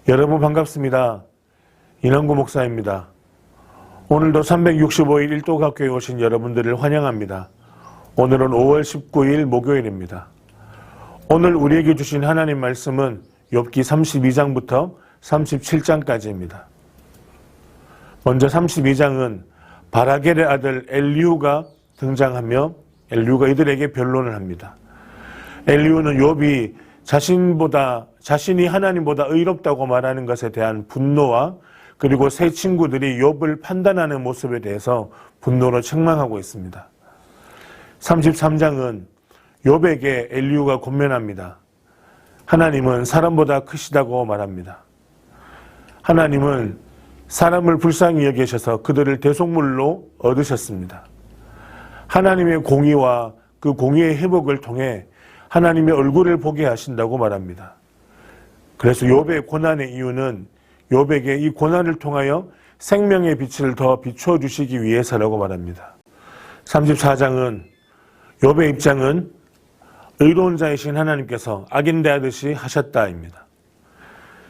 여러분 반갑습니다. 인원구 목사입니다. 오늘도 365일 일도각교에 오신 여러분들을 환영합니다. 오늘은 5월 19일 목요일입니다. 오늘 우리에게 주신 하나님 말씀은 욥기 32장부터 37장까지입니다. 먼저 32장은 바라겔의 아들 엘리후가 등장하며 엘리후가 이들에게 변론을 합니다. 엘리후는 욥이 자신이 하나님보다 의롭다고 말하는 것에 대한 분노와 그리고 세 친구들이 욥을 판단하는 모습에 대해서 분노로 책망하고 있습니다. 33장은 욥에게 엘리후가 권면합니다. 하나님은 사람보다 크시다고 말합니다. 하나님은 사람을 불쌍히 여기셔서 그들을 대속물로 얻으셨습니다. 하나님의 공의와 그 공의의 회복을 통해 하나님의 얼굴을 보게 하신다고 말합니다. 그래서 욥의 고난의 이유는 욥에게 이 고난을 통하여 생명의 빛을 더 비추어 주시기 위해서라고 말합니다. 34장은 욥의 입장은 의로운 자이신 하나님께서 악인대하듯이 하셨다입니다.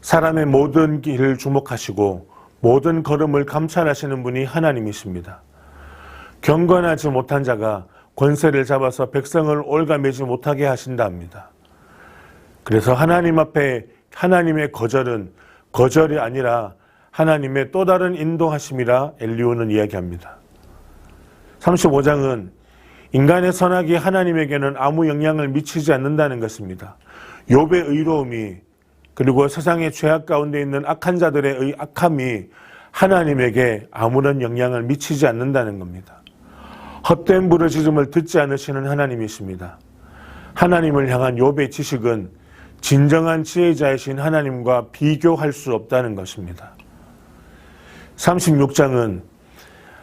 사람의 모든 길을 주목하시고 모든 걸음을 감찰하시는 분이 하나님이십니다. 경건하지 못한 자가 권세를 잡아서 백성을 올가매지 못하게 하신다 합니다. 그래서 하나님 앞에 하나님의 거절은 거절이 아니라 하나님의 또 다른 인도하심이라 엘리후는 이야기합니다. 35장은 인간의 선악이 하나님에게는 아무 영향을 미치지 않는다는 것입니다. 욥의 의로움이 그리고 세상의 죄악 가운데 있는 악한 자들의 악함이 하나님에게 아무런 영향을 미치지 않는다는 겁니다. 헛된 부르짖음을 듣지 않으시는 하나님이십니다. 하나님을 향한 욥의 지식은 진정한 지혜자이신 하나님과 비교할 수 없다는 것입니다. 36장은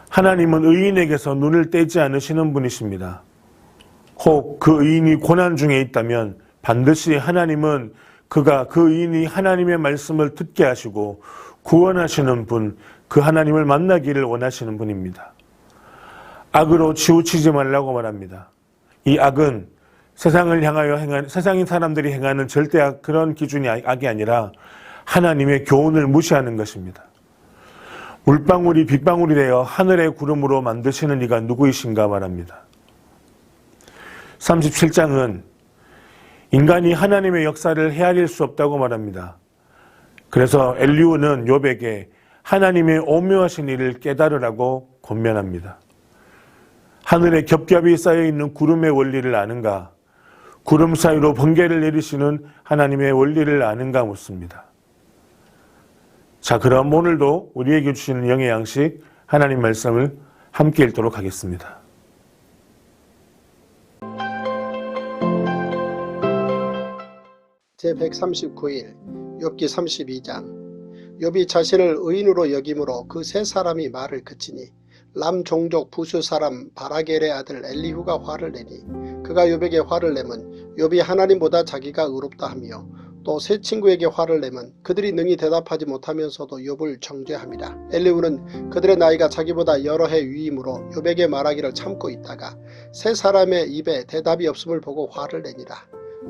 하나님은 의인에게서 눈을 떼지 않으시는 분이십니다. 혹 그 의인이 고난 중에 있다면 반드시 하나님은 그 의인이 하나님의 말씀을 듣게 하시고 구원하시는 분, 그 하나님을 만나기를 원하시는 분입니다. 악으로 치우치지 말라고 말합니다. 이 악은 세상을 향하여 세상인 사람들이 행하는 절대 그런 기준이 악이 아니라 하나님의 교훈을 무시하는 것입니다. 물방울이 빗방울이 되어 하늘의 구름으로 만드시는 이가 누구이신가 말합니다. 37장은 인간이 하나님의 역사를 헤아릴 수 없다고 말합니다. 그래서 엘리후는 욥에게 하나님의 오묘하신 일을 깨달으라고 권면합니다. 하늘에 겹겹이 쌓여있는 구름의 원리를 아는가? 구름 사이로 번개를 내리시는 하나님의 원리를 아는가 묻습니다. 자, 그럼 오늘도 우리에게 주시는 영의 양식 하나님 말씀을 함께 읽도록 하겠습니다. 제139일 욥기 32장. 욥이 자신을 의인으로 여김으로 그 세 사람이 말을 그치니 람 종족 부수 사람 바라겔의 아들 엘리후가 화를 내니 그가 욥에게 화를 내면 욥이 하나님보다 자기가 의롭다 하며 또 세 친구에게 화를 내면 그들이 능히 대답하지 못하면서도 욥을 정죄합니다. 엘리후는 그들의 나이가 자기보다 여러 해 위이므로 욥에게 말하기를 참고 있다가 세 사람의 입에 대답이 없음을 보고 화를 내니라.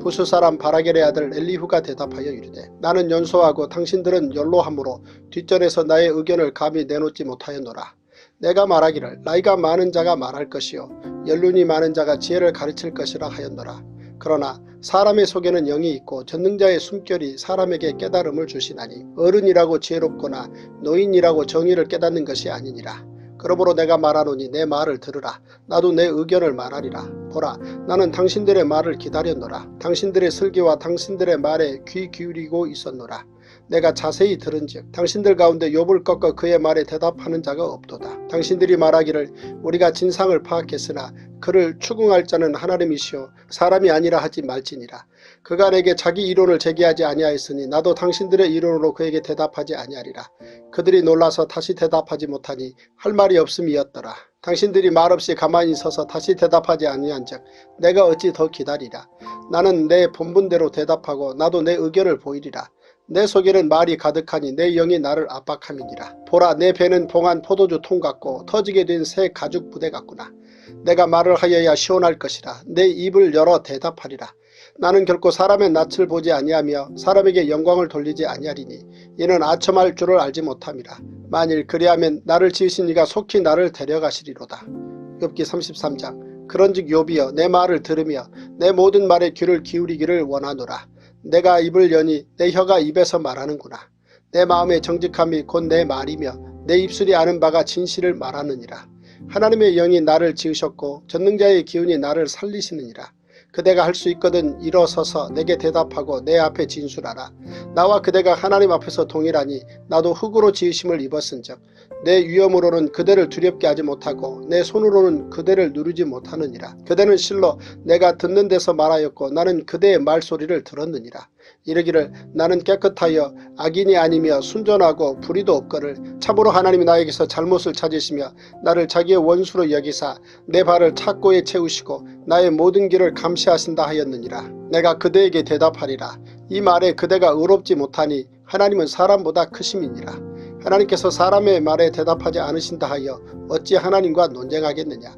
부수 사람 바라겔의 아들 엘리후가 대답하여 이르되 나는 연소하고 당신들은 연로함으로 뒷전에서 나의 의견을 감히 내놓지 못하였노라. 내가 말하기를 나이가 많은 자가 말할 것이요 연륜이 많은 자가 지혜를 가르칠 것이라 하였노라. 그러나 사람의 속에는 영이 있고 전능자의 숨결이 사람에게 깨달음을 주시나니 어른이라고 지혜롭거나 노인이라고 정의를 깨닫는 것이 아니니라. 그러므로 내가 말하노니 내 말을 들으라. 나도 내 의견을 말하리라. 보라, 나는 당신들의 말을 기다렸노라. 당신들의 설교와 당신들의 말에 귀 기울이고 있었노라. 내가 자세히 들은즉 당신들 가운데 욥을 꺾어 그의 말에 대답하는 자가 없도다. 당신들이 말하기를 우리가 진상을 파악했으나 그를 추궁할 자는 하나님이시오 사람이 아니라 하지 말지니라. 그가 내게 자기 이론을 제기하지 아니하였으니 나도 당신들의 이론으로 그에게 대답하지 아니하리라. 그들이 놀라서 다시 대답하지 못하니 할 말이 없음이었더라. 당신들이 말없이 가만히 서서 다시 대답하지 아니한즉 내가 어찌 더 기다리라. 나는 내 본분대로 대답하고 나도 내 의견을 보이리라. 내 속에는 말이 가득하니 내 영이 나를 압박함이니라. 보라, 내 배는 봉한 포도주 통 같고 터지게 된 새 가죽 부대 같구나. 내가 말을 하여야 시원할 것이라. 내 입을 열어 대답하리라. 나는 결코 사람의 낯을 보지 아니하며 사람에게 영광을 돌리지 아니하리니 이는 아첨할 줄을 알지 못함이라. 만일 그리하면 나를 지으신 이가 속히 나를 데려가시리로다. 욥기 33장. 그런즉 욥이여 내 말을 들으며 내 모든 말에 귀를 기울이기를 원하노라. 내가 입을 여니 내 혀가 입에서 말하는구나. 내 마음의 정직함이 곧 내 말이며 내 입술이 아는 바가 진실을 말하느니라. 하나님의 영이 나를 지으셨고 전능자의 기운이 나를 살리시느니라. 그대가 할 수 있거든 일어서서 내게 대답하고 내 앞에 진술하라. 나와 그대가 하나님 앞에서 동일하니 나도 흙으로 지으심을 입었은즉 내 위엄으로는 그대를 두렵게 하지 못하고 내 손으로는 그대를 누르지 못하느니라. 그대는 실로 내가 듣는 데서 말하였고 나는 그대의 말소리를 들었느니라. 이르기를 나는 깨끗하여 악인이 아니며 순전하고 불의도 없거늘 참으로 하나님이 나에게서 잘못을 찾으시며 나를 자기의 원수로 여기사 내 발을 착고에 채우시고 나의 모든 길을 감시하신다 하였느니라. 내가 그대에게 대답하리라. 이 말에 그대가 의롭지 못하니 하나님은 사람보다 크심이니라. 하나님께서 사람의 말에 대답하지 않으신다 하여 어찌 하나님과 논쟁하겠느냐.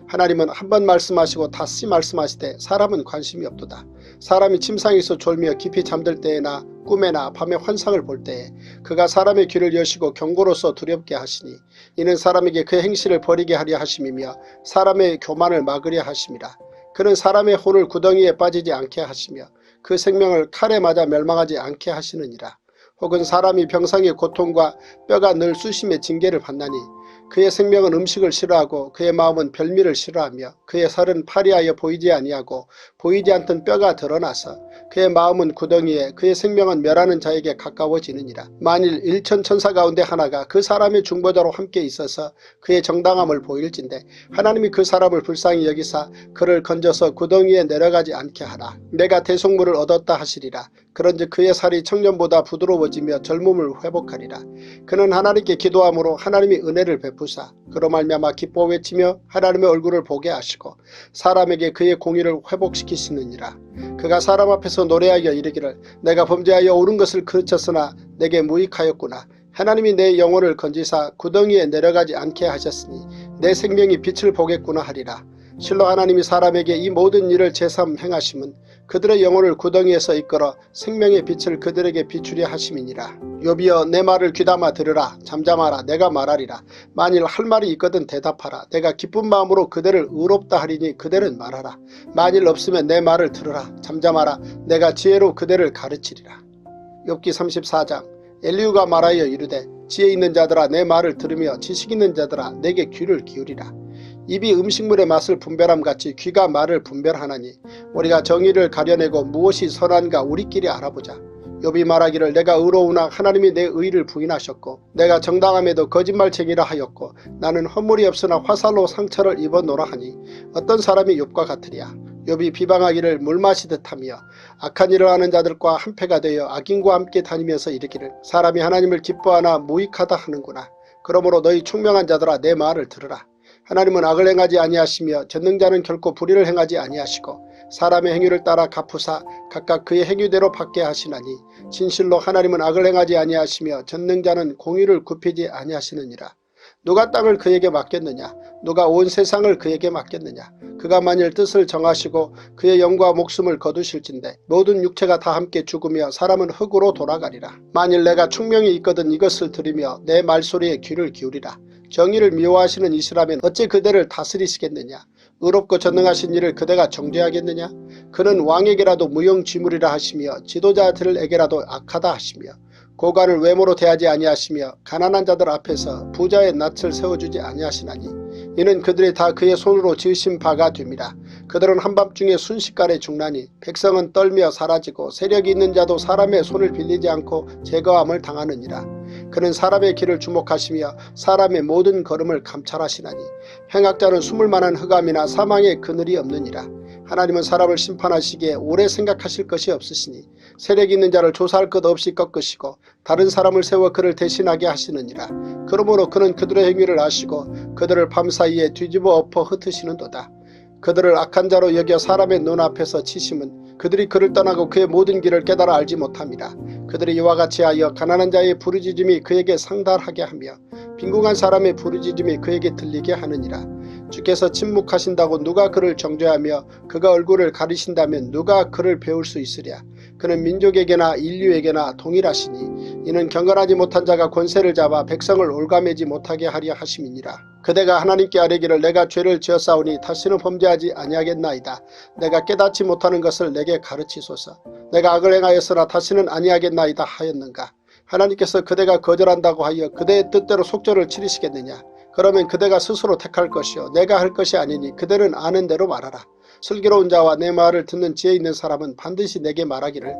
하나님은 한 번 말씀하시고 다시 말씀하시되 사람은 관심이 없도다. 사람이 침상에서 졸며 깊이 잠들 때에나 꿈에나 밤에 환상을 볼 때에 그가 사람의 귀를 여시고 경고로서 두렵게 하시니 이는 사람에게 그 행실을 버리게 하려 하심이며 사람의 교만을 막으려 하심이라. 그는 사람의 혼을 구덩이에 빠지지 않게 하시며 그 생명을 칼에 맞아 멸망하지 않게 하시느니라. 혹은 사람이 병상의 고통과 뼈가 늘 수심의 징계를 받나니 그의 생명은 음식을 싫어하고 그의 마음은 별미를 싫어하며 그의 살은 파리하여 보이지 아니하고 보이지 않던 뼈가 드러나서 그의 마음은 구덩이에 그의 생명은 멸하는 자에게 가까워지느니라. 만일 일천 천사 가운데 하나가 그 사람의 중보자로 함께 있어서 그의 정당함을 보일진대 하나님이 그 사람을 불쌍히 여기사 그를 건져서 구덩이에 내려가지 않게 하라. 내가 대속물을 얻었다 하시리라. 그런즉 그의 살이 청년보다 부드러워지며 젊음을 회복하리라. 그는 하나님께 기도함으로 하나님이 은혜를 베푸사 그로 말미암아 기뻐 외치며 하나님의 얼굴을 보게 하시고 사람에게 그의 공의를 회복시키시느니라. 그가 사람 앞에서 노래하여 이르기를 내가 범죄하여 옳은 것을 그르쳤으나 내게 무익하였구나. 하나님이 내 영혼을 건지사 구덩이에 내려가지 않게 하셨으니 내 생명이 빛을 보겠구나 하리라. 실로 하나님이 사람에게 이 모든 일을 제삼 행하심은 그들의 영혼을 구덩이에서 이끌어 생명의 빛을 그들에게 비추려 하심이니라. 욥이여 내 말을 귀담아 들으라. 잠잠하라. 내가 말하리라. 만일 할 말이 있거든 대답하라. 내가 기쁜 마음으로 그대를 의롭다 하리니 그대는 말하라. 만일 없으면 내 말을 들으라. 잠잠하라. 내가 지혜로 그대를 가르치리라. 욥기 34장. 엘리후가 말하여 이르되 지혜 있는 자들아 내 말을 들으며 지식 있는 자들아 내게 귀를 기울이라. 입이 음식물의 맛을 분별함같이 귀가 말을 분별하나니 우리가 정의를 가려내고 무엇이 선한가 우리끼리 알아보자. 욥이 말하기를 내가 의로우나 하나님이 내 의를 부인하셨고 내가 정당함에도 거짓말쟁이라 하였고 나는 허물이 없으나 화살로 상처를 입어노라 하니 어떤 사람이 욥과 같으랴. 욥이 비방하기를 물 마시듯 하며 악한 일을 하는 자들과 한패가 되어 악인과 함께 다니면서 이르기를 사람이 하나님을 기뻐하나 무익하다 하는구나. 그러므로 너희 총명한 자들아 내 말을 들으라. 하나님은 악을 행하지 아니하시며 전능자는 결코 불의를 행하지 아니하시고 사람의 행위를 따라 갚으사 각각 그의 행위대로 받게 하시나니 진실로 하나님은 악을 행하지 아니하시며 전능자는 공의를 굽히지 아니하시느니라. 누가 땅을 그에게 맡겼느냐? 누가 온 세상을 그에게 맡겼느냐? 그가 만일 뜻을 정하시고 그의 영과 목숨을 거두실진대 모든 육체가 다 함께 죽으며 사람은 흙으로 돌아가리라. 만일 내가 총명이 있거든 이것을 들으며 내 말소리에 귀를 기울이라. 정의를 미워하시는 이시라면 어찌 그대를 다스리시겠느냐? 의롭고 전능하신 이를 그대가 정죄하겠느냐? 그는 왕에게라도 무용지물이라 하시며 지도자들에게라도 악하다 하시며 고관을 외모로 대하지 아니하시며 가난한 자들 앞에서 부자의 낯을 세워주지 아니하시나니 이는 그들이 다 그의 손으로 지으신 바가 됨이라. 그들은 한밤중에 순식간에 죽나니 백성은 떨며 사라지고 세력이 있는 자도 사람의 손을 빌리지 않고 제거함을 당하느니라. 그는 사람의 길을 주목하시며 사람의 모든 걸음을 감찰하시나니 행악자는 숨을 만한 흑암이나 사망의 그늘이 없느니라. 하나님은 사람을 심판하시기에 오래 생각하실 것이 없으시니 세력 있는 자를 조사할 것 없이 꺾으시고 다른 사람을 세워 그를 대신하게 하시느니라. 그러므로 그는 그들의 행위를 아시고 그들을 밤사이에 뒤집어 엎어 흩으시는도다. 그들을 악한 자로 여겨 사람의 눈앞에서 치심은 그들이 그를 떠나고 그의 모든 길을 깨달아 알지 못함이라. 그들이 이와 같이 하여 가난한 자의 부르짖음이 그에게 상달하게 하며 빈궁한 사람의 부르짖음이 그에게 들리게 하느니라. 주께서 침묵하신다고 누가 그를 정죄하며 그가 얼굴을 가리신다면 누가 그를 배울 수 있으랴. 그는 민족에게나 인류에게나 동일하시니 이는 경건하지 못한 자가 권세를 잡아 백성을 올가매지 못하게 하려 하심이니라. 그대가 하나님께 아뢰기를 내가 죄를 지었사오니 다시는 범죄하지 아니하겠나이다. 내가 깨닫지 못하는 것을 내게 가르치소서. 내가 악을 행하였으나 다시는 아니하겠나이다 하였는가. 하나님께서 그대가 거절한다고 하여 그대의 뜻대로 속절을 치르시겠느냐. 그러면 그대가 스스로 택할 것이요 내가 할 것이 아니니 그대는 아는 대로 말하라. 슬기로운 자와 내 말을 듣는 지혜 있는 사람은 반드시 내게 말하기를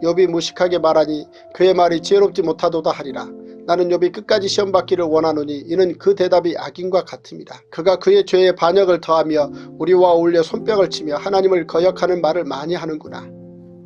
욥이 무식하게 말하니 그의 말이 지혜롭지 못하도다 하리라. 나는 욥이 끝까지 시험받기를 원하노니 이는 그 대답이 악인과 같음이라. 그가 그의 죄에 반역을 더하며 우리와 어울려 손뼉을 치며 하나님을 거역하는 말을 많이 하는구나.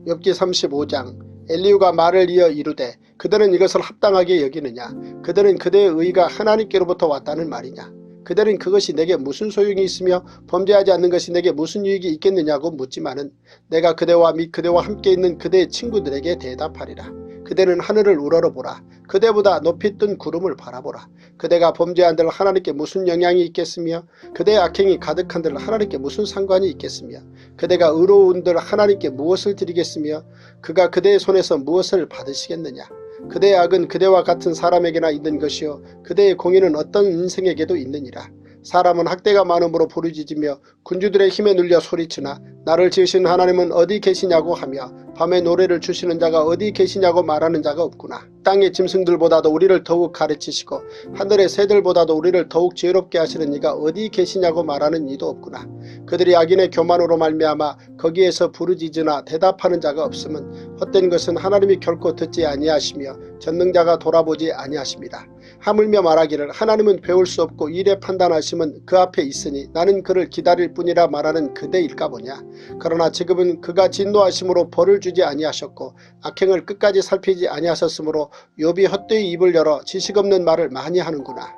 욥기 35장. 엘리후가 말을 이어 이르되 그들은 이것을 합당하게 여기느냐. 그들은 그대의 의가 하나님께로부터 왔다는 말이냐. 그들은 그것이 내게 무슨 소용이 있으며 범죄하지 않는 것이 내게 무슨 유익이 있겠느냐고 묻지만은 내가 그대와 및 그대와 함께 있는 그대의 친구들에게 대답하리라. 그대는 하늘을 우러러보라. 그대보다 높이 뜬 구름을 바라보라. 그대가 범죄한들 하나님께 무슨 영향이 있겠으며 그대의 악행이 가득한들 하나님께 무슨 상관이 있겠으며 그대가 의로운들 하나님께 무엇을 드리겠으며 그가 그대의 손에서 무엇을 받으시겠느냐. 그대의 악은 그대와 같은 사람에게나 있는 것이요 그대의 공의는 어떤 인생에게도 있느니라. 사람은 학대가 많음으로 부르짖으며 군주들의 힘에 눌려 소리치나 나를 지으신 하나님은 어디 계시냐고 하며 밤에 노래를 주시는 자가 어디 계시냐고 말하는 자가 없구나. 땅의 짐승들보다도 우리를 더욱 가르치시고 하늘의 새들보다도 우리를 더욱 지혜롭게 하시는 이가 어디 계시냐고 말하는 이도 없구나. 그들이 악인의 교만으로 말미암아 거기에서 부르짖으나 대답하는 자가 없음은 헛된 것은 하나님이 결코 듣지 아니하시며 전능자가 돌아보지 아니하십니다. 하물며 말하기를 하나님은 배울 수 없고 일에 판단하심은 그 앞에 있으니 나는 그를 기다릴 뿐이라 말하는 그대일까 보냐. 그러나 지금은 그가 진노하심으로 벌을 주지 아니하셨고 악행을 끝까지 살피지 아니하셨으므로 욥이 헛되이 입을 열어 지식 없는 말을 많이 하는구나.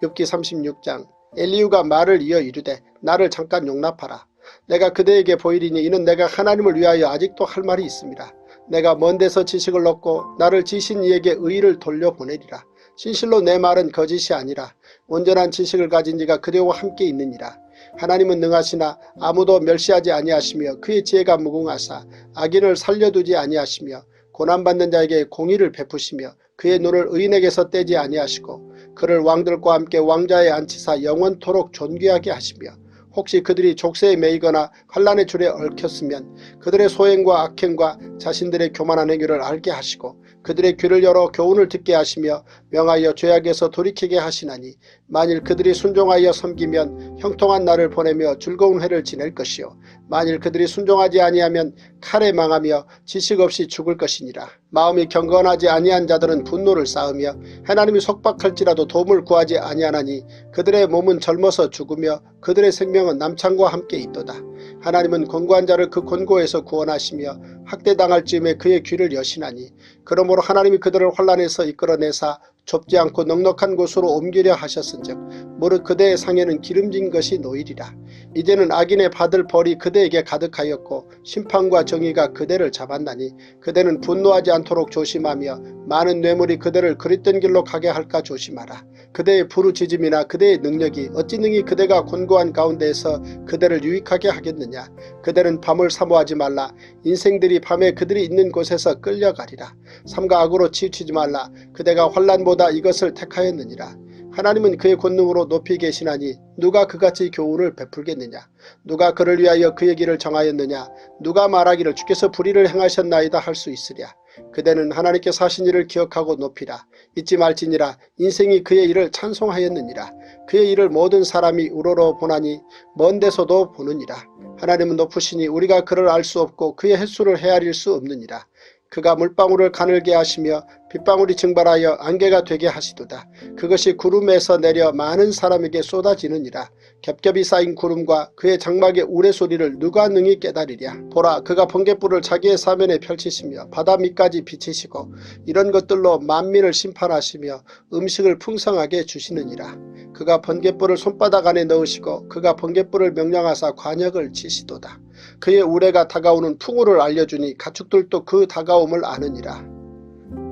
욥기 36장. 엘리후가 말을 이어 이르되 나를 잠깐 용납하라. 내가 그대에게 보이리니 이는 내가 하나님을 위하여 아직도 할 말이 있습니다. 내가 먼 데서 지식을 얻고 나를 지신 이에게 의의를 돌려보내리라. 진실로 내 말은 거짓이 아니라 온전한 지식을 가진 이가 그대와 함께 있느니라. 하나님은 능하시나 아무도 멸시하지 아니하시며 그의 지혜가 무궁하사 악인을 살려두지 아니하시며 고난받는 자에게 공의를 베푸시며 그의 눈을 의인에게서 떼지 아니하시고 그를 왕들과 함께 왕자에 앉히사 영원토록 존귀하게 하시며 혹시 그들이 족쇄에 매이거나 환난의 줄에 얽혔으면 그들의 소행과 악행과 자신들의 교만한 행위를 알게 하시고 그들의 귀를 열어 교훈을 듣게 하시며 명하여 죄악에서 돌이키게 하시나니 만일 그들이 순종하여 섬기면 형통한 날을 보내며 즐거운 해를 지낼 것이요 만일 그들이 순종하지 아니하면 칼에 망하며 지식 없이 죽을 것이니라. 마음이 경건하지 아니한 자들은 분노를 쌓으며 하나님이 속박할지라도 도움을 구하지 아니하나니 그들의 몸은 젊어서 죽으며 그들의 생명은 남창과 함께 있도다. 하나님은 곤고한 자를 그 곤고에서 구원하시며 학대당할 즈음에 그의 귀를 여시나니 그러므로 하나님이 그들을 환난에서 이끌어내사 좁지 않고 넉넉한 곳으로 옮기려 하셨은즉 무릇 그대의 상에는 기름진 것이 놓이리라. 이제는 악인의 받을 벌이 그대에게 가득하였고 심판과 정의가 그대를 잡았나니 그대는 분노하지 않도록 조심하며 많은 뇌물이 그대를 그릇된 길로 가게 할까 조심하라. 그대의 부르짖음이나 그대의 능력이 어찌 능히 그대가 곤고한 가운데에서 그대를 유익하게 하겠느냐. 그대는 밤을 사모하지 말라. 인생들이 밤에 그들이 있는 곳에서 끌려가리라. 삼가 악으로 치우치지 말라. 그대가 환난보다 이것을 택하였느니라. 하나님은 그의 권능으로 높이 계시나니 누가 그같이 교훈을 베풀겠느냐. 누가 그를 위하여 그의 길을 정하였느냐. 누가 말하기를 주께서 불의를 행하셨나이다 할 수 있으랴. 그대는 하나님께서 하신 일을 기억하고 높이라. 잊지 말지니라. 인생이 그의 일을 찬송하였느니라. 그의 일을 모든 사람이 우러러 보나니 먼 데서도 보느니라. 하나님은 높으시니 우리가 그를 알 수 없고 그의 횟수를 헤아릴 수 없느니라. 그가 물방울을 가늘게 하시며 빗방울이 증발하여 안개가 되게 하시도다. 그것이 구름에서 내려 많은 사람에게 쏟아지느니라. 겹겹이 쌓인 구름과 그의 장막의 우레소리를 누가 능히 깨달으랴. 보라, 그가 번갯불을 자기의 사면에 펼치시며 바다 밑까지 비치시고 이런 것들로 만민을 심판하시며 음식을 풍성하게 주시느니라. 그가 번갯불을 손바닥 안에 넣으시고 그가 번갯불을 명령하사 관역을 치시도다. 그의 우레가 다가오는 풍우를 알려주니 가축들도 그 다가옴을 아느니라.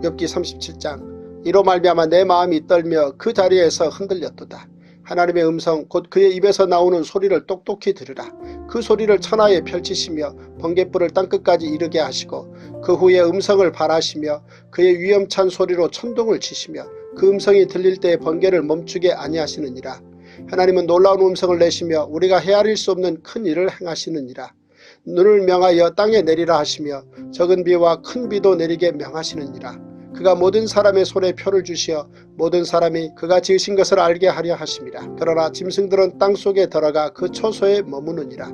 욥기 37장. 이로 말미암아 내 마음이 떨며 그 자리에서 흔들렸도다. 하나님의 음성 곧 그의 입에서 나오는 소리를 똑똑히 들으라. 그 소리를 천하에 펼치시며 번갯불을 땅끝까지 이르게 하시고 그 후에 음성을 발하시며 그의 위엄찬 소리로 천둥을 치시며 그 음성이 들릴 때에 번개를 멈추게 아니하시느니라. 하나님은 놀라운 음성을 내시며 우리가 헤아릴 수 없는 큰 일을 행하시느니라. 눈을 명하여 땅에 내리라 하시며 적은 비와 큰 비도 내리게 명하시느니라. 그가 모든 사람의 손에 표를 주시어 모든 사람이 그가 지으신 것을 알게 하려 하심이라. 그러나 짐승들은 땅속에 들어가 그 초소에 머무느니라.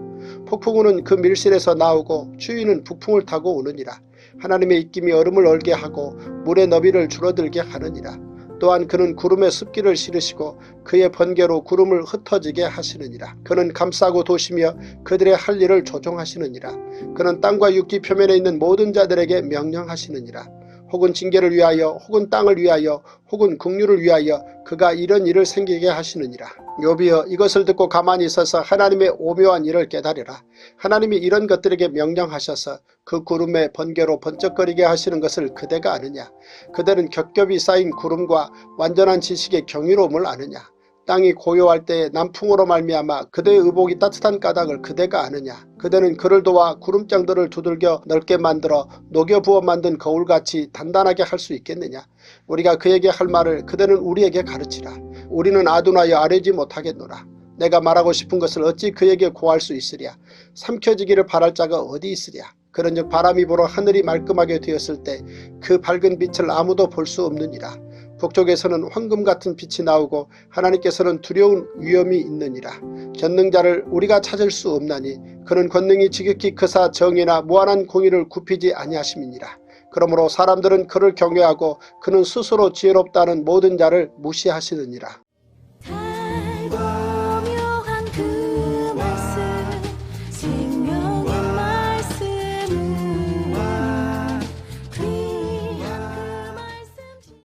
폭풍우는 그 밀실에서 나오고 추위는 북풍을 타고 오느니라. 하나님의 입김이 얼음을 얼게 하고 물의 너비를 줄어들게 하느니라. 또한 그는 구름에 습기를 실으시고 그의 번개로 구름을 흩어지게 하시느니라. 그는 감싸고 도시며 그들의 할 일을 조종하시느니라. 그는 땅과 육지 표면에 있는 모든 자들에게 명령하시느니라. 혹은 징계를 위하여 혹은 땅을 위하여 혹은 국류를 위하여 그가 이런 일을 생기게 하시느니라. 욥이여 이것을 듣고 가만히 있어서 하나님의 오묘한 일을 깨달으라. 하나님이 이런 것들에게 명령하셔서 그 구름의 번개로 번쩍거리게 하시는 것을 그대가 아느냐. 그대는 겹겹이 쌓인 구름과 완전한 지식의 경이로움을 아느냐. 땅이 고요할 때에 남풍으로 말미암아 그대의 의복이 따뜻한 까닭을 그대가 아느냐. 그대는 그를 도와 구름장들을 두들겨 넓게 만들어 녹여 부어 만든 거울같이 단단하게 할 수 있겠느냐. 우리가 그에게 할 말을 그대는 우리에게 가르치라. 우리는 아둔하여 아뢰지 못하겠노라. 내가 말하고 싶은 것을 어찌 그에게 고할 수 있으랴. 삼켜지기를 바랄 자가 어디 있으랴. 그런즉 바람이 불어 하늘이 말끔하게 되었을 때 그 밝은 빛을 아무도 볼 수 없느니라. 북쪽에서는 황금 같은 빛이 나오고 하나님께서는 두려운 위험이 있느니라. 전능자를 우리가 찾을 수 없나니 그는 권능이 지극히 크사 정의나 무한한 공의를 굽히지 아니하심이니라. 그러므로 사람들은 그를 경외하고 그는 스스로 지혜롭다는 모든 자를 무시하시느니라.